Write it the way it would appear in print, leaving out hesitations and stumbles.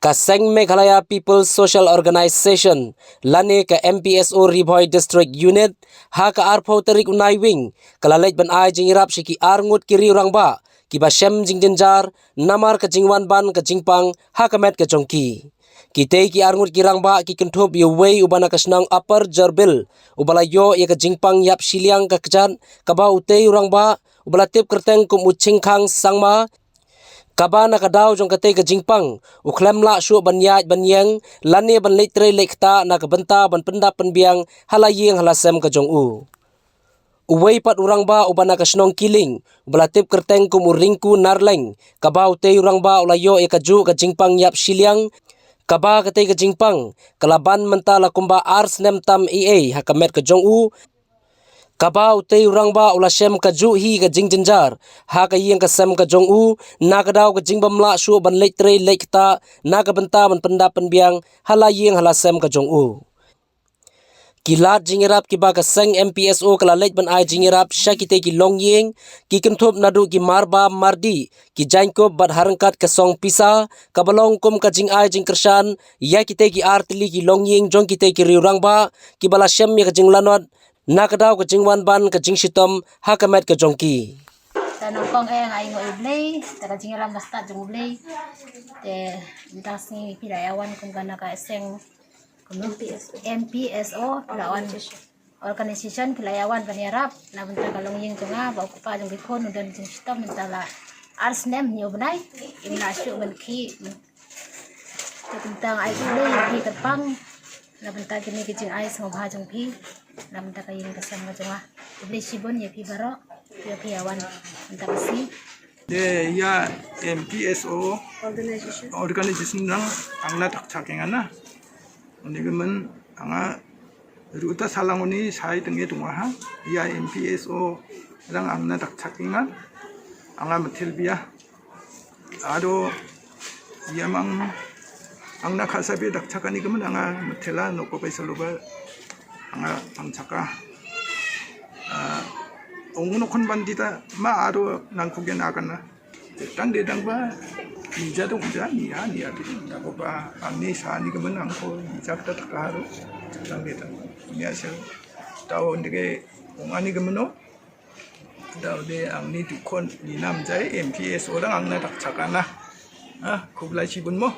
Kaseng Meghalaya People's Social Organization lani ka MPSO Riboy District Unit ha ka arpo tarik unai wing kalalej ban ai jingirap shiki arngut kiri rangba kiba shem jingjenjar namar ka jingwan ban ka jingpang ha ka met ka jongki kitei ki arngut kirangba ki kentup yo wei ubana kasnang upper jarbil ubala yo ya ka jingpang yap shiliang ka kejan kaba utei rangba ubala tip kerteng kum uchingkhang sangma kaba nakadaw jong katay ka jingpang uklem la shu banyaj banyeng lani ban leitre lekta na kabenta ban pendap penbiang halayeng halasem ka jong u uwei pat urang ba ubana kasnong kiling ubalatip kerteng kumuringku narleng kaba utei urang ba ulayo e kaju ka jingpang yap shiliang kaba katay ka jingpang kalaban mentala kumba ars nem tam ea hakamet ka jong u kaba utei urang ba ulasem kaju hi ka jingjenjar ha ka yeng ka sem ka jong u na ka daw ka jingbam la shu ban leitre lekta na ka benta ban pendap penbiang halayeng halasem ka jong u kilat jingirap ki ba ka seng MPSO kala lej ban ai jingirap syakite ki longyeng ki kentup nadu ki marba mardi ki jainkob bat harangkat ka song pisa kabalong kum ka jing ai jing kersan ya kite ki artli ki longyeng jong kite ki riurang ba ki bala syem ya ka jing lanot na kadaw ka jingwan ban ka jing sitom ha kamet ka jongki tanong kong ay ngo iblay taga jingiram basta jong iblay te das ni pilayawan kung gana ka eseng MPSO pilawan organisation pilayawan panirap na benta kalong yeng jonga ba okupa jong bikon udan jing sitom mentala ars nem ni obnai imna syu menki tentang ai iblay ki terpang na benta kini kijing ai sengobha jong pi na benta kayeng kasam ka jonga iblay sibon ya pi baro ya piawan benta kasi 네, 야 MPSO organization 랑 angna tak chakengana 오늘은 anga ruta salangoni sai tenge tungha ya MPSO 랑 angna tak chakenga anga mathilbia ado yamang angna khasabi tak chakani kemen anga mathela noko paisaloba anga pangchaka ongno kon bandita ma aro nang kugen agana tang de dang ba nija to ja niya bi ko ba ani sa ni kemen ang ko nija ta takaro tang de dang niya sel taw ndege ongani kemeno daw de ang ni tukon ni nam jai MPS orang ang na tak chakana kublai sibun mo